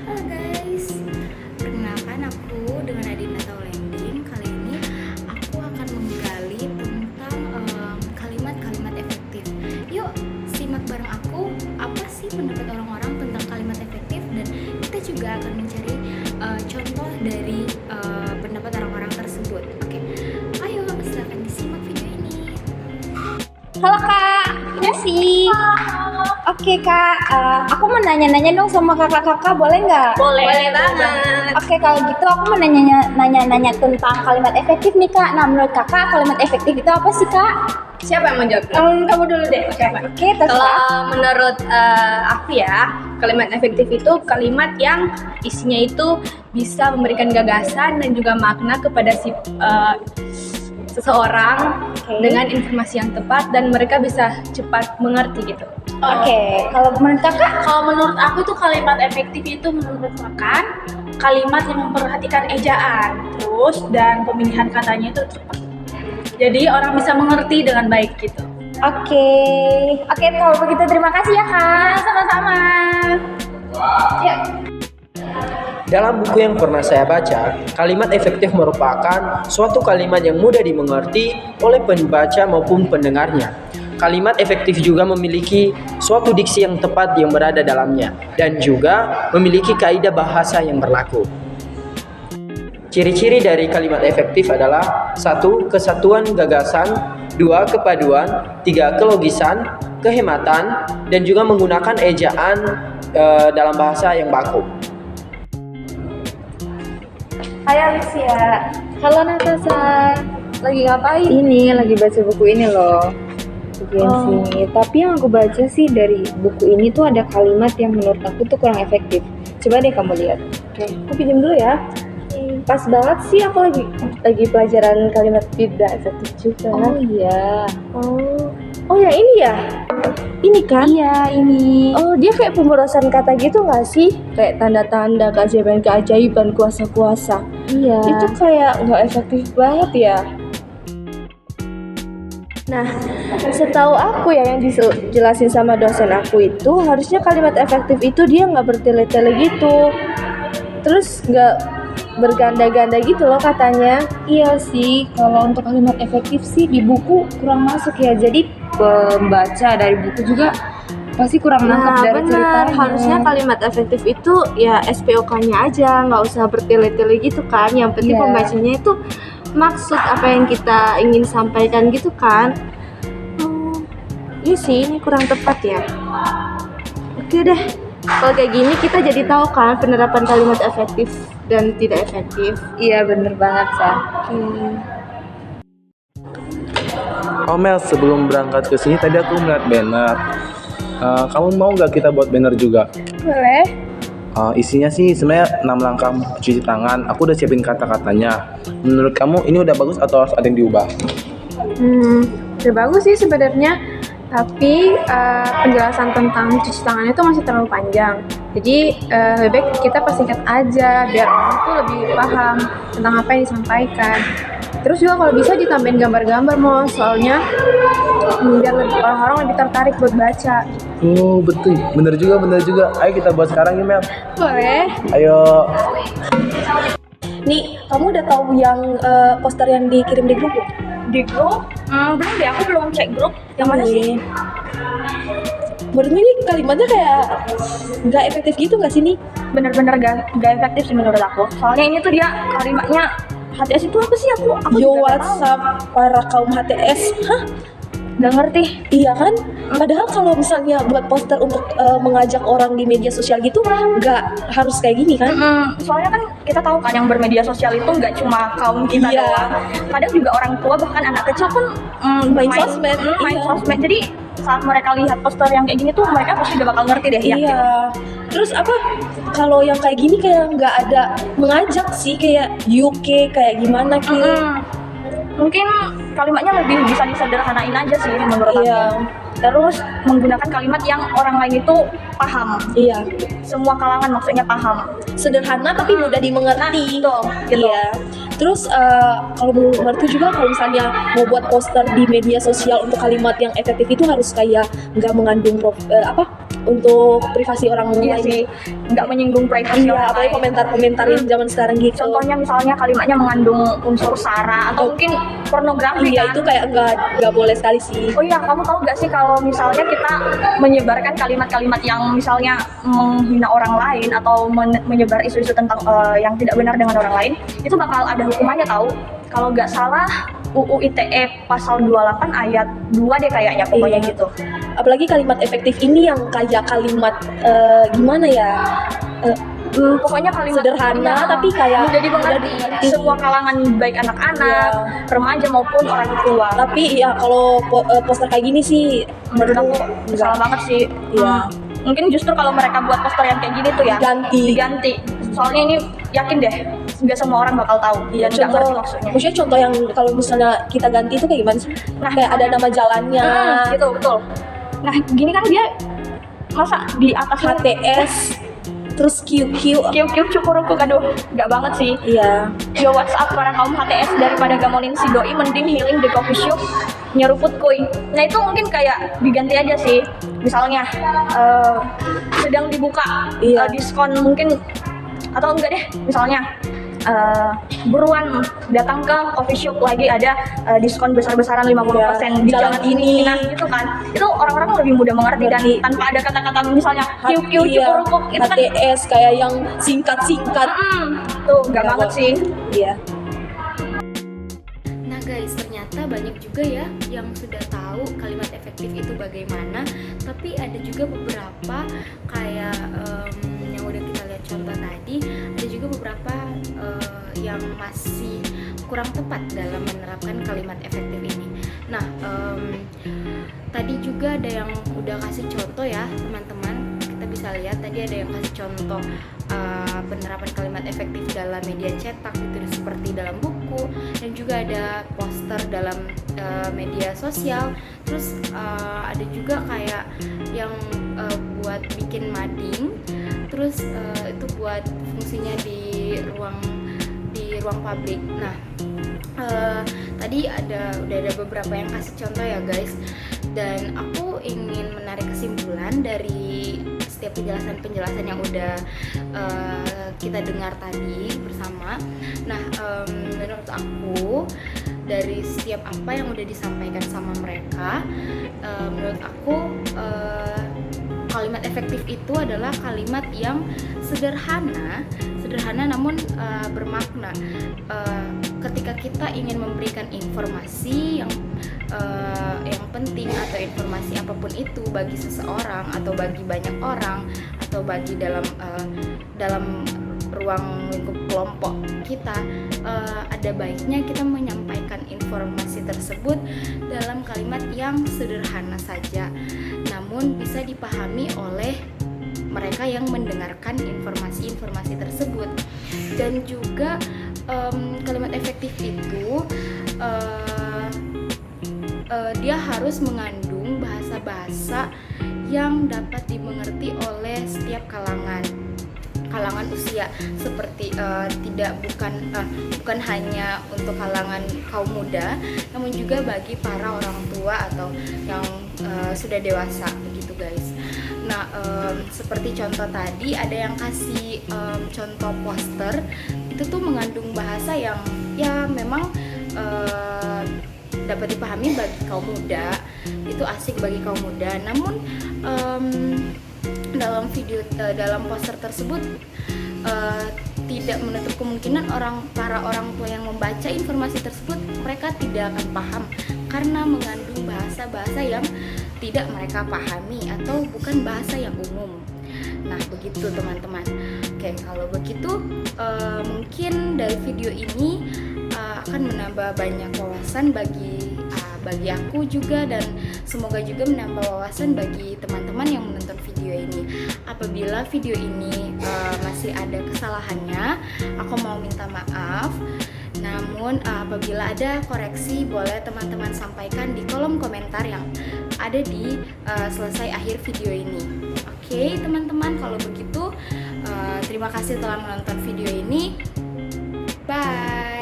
Halo guys, perkenalkan aku dengan Adinda Taulending. Kali ini aku akan menggali tentang kalimat-kalimat efektif. Yuk simak bareng aku, apa sih pendapat orang-orang tentang kalimat efektif, dan kita juga akan mencari contoh dari pendapat orang-orang tersebut. Oke, ayo silakan disimak video ini. Halo Kak, ya sih. Oke Kak, aku mau nanya-nanya dong sama kakak-kakak, boleh nggak? Boleh banget. Oke, kalau gitu aku mau nanya-nanya tentang kalimat efektif nih Kak. Nah, menurut kakak kalimat efektif itu apa sih Kak? Siapa yang mau jawab? Kamu dulu deh. Siapa? Oke, terserah. Kalau menurut aku ya, kalimat efektif itu kalimat yang isinya itu bisa memberikan gagasan dan juga makna kepada seseorang dengan informasi yang tepat dan mereka bisa cepat mengerti gitu. Oke, kalau menurut kakak? Kalau menurut aku tuh kalimat efektif itu merupakan kalimat yang memperhatikan ejaan, terus dan pemilihan katanya itu tepat. Jadi orang bisa mengerti dengan baik gitu. Oke, kalau begitu terima kasih ya Kak. Sama-sama. Ya. Dalam buku yang pernah saya baca, kalimat efektif merupakan suatu kalimat yang mudah dimengerti oleh pembaca maupun pendengarnya. Kalimat efektif juga memiliki suatu diksi yang tepat yang berada dalamnya dan juga memiliki kaidah bahasa yang berlaku. Ciri-ciri dari kalimat efektif adalah 1. Kesatuan gagasan, 2. Kepaduan, 3. Kelogisan, kehematan, dan juga menggunakan ejaan dalam bahasa yang baku. Hai Alicia. Halo Natasha, lagi ngapain? Ini lagi baca buku ini loh, bagian sini. Tapi yang aku baca sih dari buku ini tuh ada kalimat yang menurut aku tuh kurang efektif. Coba deh kamu lihat. Oke, aku pinjam dulu ya. Pas banget sih, aku lagi pelajaran kalimat tidak efektif juga. Oh iya. Oh ya ini ya? Ini kan? Iya ini. Oh dia kayak pemborosan kata gitu nggak sih? Kayak tanda-tanda keajaiban kuasa-kuasa. Iya. Itu kayak nggak efektif banget ya. Nah, setahu aku ya yang dijelasin sama dosen aku itu harusnya kalimat efektif itu dia nggak bertele-tele gitu. Terus nggak berganda-ganda gitu loh katanya. Iya sih, kalau untuk kalimat efektif sih di buku kurang masuk ya. Jadi pembaca dari buku juga pasti kurang nangkap dari ceritanya. Harusnya kalimat efektif itu ya SPOK-nya aja, nggak usah bertele-tele gitu kan. Yang penting pembacanya itu maksud apa yang kita ingin sampaikan gitu kan. Iya sih, ini kurang tepat ya. Oke deh, kalau kayak gini kita jadi tahu kan penerapan kalimat efektif dan tidak efektif. Iya bener banget Sa. Oh Mel, sebelum berangkat ke sini tadi aku ngeliat banner. Kamu mau nggak kita buat banner juga? Boleh. Isinya sih sebenarnya 6 langkah cuci tangan. Aku udah siapin kata-katanya. Menurut kamu ini udah bagus atau harus ada yang diubah? Udah bagus sih sebenarnya. Tapi penjelasan tentang cuci tangan itu masih terlalu panjang. Jadi lebih baik kita persingkat aja biar orang tuh lebih paham tentang apa yang disampaikan. Terus juga kalau bisa ditambahin gambar-gambar soalnya biar orang-orang lebih tertarik buat baca. Oh betul, bener juga. Ayo kita buat sekarang ya Mel. Boleh. Ayo. Nih, kamu udah tahu yang poster yang dikirim di grup belum? Di grup? Belum deh, aku belum cek grup. Yang mana sih? Menurutmu ini kalimatnya kayak nggak efektif gitu nggak sih nih? Bener-bener gak efektif sih menurut aku. Soalnya ini tuh dia kalimatnya HTS itu apa sih? Aku Yo juga nggak tahu. WhatsApp para kaum HTS. Hah? Gak ngerti. Iya kan? Padahal kalau misalnya buat poster untuk mengajak orang di media sosial gitu nggak harus kayak gini kan? Soalnya kan kita tahu kan yang bermedia sosial itu nggak cuma kaum kita Iya. doang. Kadang juga orang tua bahkan anak kecil pun Main sosmed. main Iya. sosmed. Jadi saat mereka lihat poster yang kayak gini tuh mereka pasti udah bakal ngerti deh. Yakin. Iya. Terus apa? Kalau yang kayak gini kayak nggak ada mengajak sih, kayak UK kayak gimana ki? Mungkin kalimatnya lebih bisa disederhanain aja sih menurut Iya. aku. Terus menggunakan kalimat yang orang lain itu paham. Iya. Semua kalangan maksudnya paham. Sederhana tapi mudah dimengerti. Betul, gitu. Iya. Terus kalau menurutku juga kalau misalnya mau buat poster di media sosial untuk kalimat yang efektif itu harus kayak nggak mengandung untuk privasi orang Iya lain. sih, nggak menyinggung privasi Iya, orang apalagi lain. komentar-komentar yang zaman sekarang gitu. Contohnya misalnya kalimatnya mengandung unsur sara atau mungkin pornografi Iya, kan. itu kayak nggak boleh sekali sih. Oh iya, kamu tahu gak sih kalau misalnya kita menyebarkan kalimat-kalimat yang misalnya menghina orang lain atau menyebar isu-isu tentang yang tidak benar dengan orang lain, itu bakal ada hukumannya tahu. Kalau nggak salah UU ITE pasal 28 ayat 2 deh kayaknya, pokoknya Iya. gitu. Apalagi kalimat efektif ini yang kayak kalimat gimana ya? Pokoknya kalimat Sederhana, tapi kayak menjadi mengerti semua kalangan, baik anak-anak, remaja maupun orang tua. Tapi ya kalau poster kayak gini sih Menurut aku enggak. salah banget sih. Iya. Mungkin justru kalau mereka buat poster yang kayak gini tuh ya diganti. Soalnya ini yakin deh nggak semua orang bakal tahu dan nggak ngerti contoh, maksudnya. maksudnya contoh yang kalau misalnya kita ganti itu kayak gimana sih? Nah, kayak ada nama jalannya, Gitu, betul. Nah, gini kan dia masa di atas HTS, terus QQ. QQ cukuruku, aduh, nggak banget sih. Iya. Yo WhatsApp para kaum HTS daripada gamolin si doi mending healing di coffee shop nyeruput kuy. Nah itu mungkin kayak diganti aja sih. Misalnya sedang dibuka Iya. diskon mungkin, atau enggak deh, misalnya buruan datang ke coffee shop lagi ada diskon besar-besaran 50% di jalan jalan ini. ini. Nah itu kan, itu orang-orang lebih mudah mengerti dan tanpa ada kata-kata misalnya QQ cukurukuk itu kan HTS kayak yang singkat-singkat. tuh nggak banget sih. Iya. Nah guys, ternyata banyak juga ya yang sudah tahu kalimat efektif itu bagaimana. Tapi ada juga beberapa kayak yang udah kita lihat contoh tadi, ada juga beberapa yang masih kurang tepat dalam menerapkan kalimat efektif ini. Nah, tadi juga ada yang udah kasih contoh ya teman-teman. Kita bisa lihat tadi ada yang kasih contoh penerapan kalimat efektif dalam media cetak itu seperti dalam buku, dan juga ada poster dalam media sosial. Terus ada juga kayak yang buat bikin mading, terus itu buat fungsinya di ruang publik. Nah, tadi udah ada beberapa yang kasih contoh ya guys, dan aku ingin menarik kesimpulan dari setiap penjelasan yang udah kita dengar tadi bersama. Nah, menurut aku dari setiap apa yang udah disampaikan sama mereka, menurut aku kalimat efektif itu adalah kalimat yang sederhana namun bermakna. Ketika kita ingin memberikan informasi yang penting atau informasi apapun itu bagi seseorang atau bagi banyak orang atau bagi dalam ruang lingkup kelompok kita, ada baiknya kita menyampaikan informasi tersebut dalam kalimat yang sederhana saja, namun bisa dipahami oleh mereka yang mendengarkan informasi-informasi tersebut. Dan juga kalimat efektif itu dia harus mengandung bahasa-bahasa yang dapat dimengerti oleh setiap kalangan usia, seperti bukan hanya untuk kalangan kaum muda, namun juga bagi para orang tua atau yang sudah dewasa begitu guys. Nah, seperti contoh tadi ada yang kasih contoh poster itu tuh mengandung bahasa yang ya memang dapat dipahami bagi kaum muda, itu asik bagi kaum muda. Namun dalam poster tersebut tidak menutup kemungkinan para orang tua yang membaca informasi tersebut mereka tidak akan paham karena mengandung bahasa-bahasa yang tidak mereka pahami atau bukan bahasa yang umum. Nah, begitu teman-teman. Oke, kalau begitu mungkin dari video ini akan menambah banyak wawasan bagi aku juga, dan semoga juga menambah wawasan bagi teman-teman yang menonton video ini. Apabila video ini masih ada kesalahannya, aku mau minta maaf. Namun apabila ada koreksi, boleh teman-teman sampaikan di kolom komentar yang ada di selesai akhir video ini. Oke, teman-teman, kalau begitu terima kasih telah menonton video ini. Bye.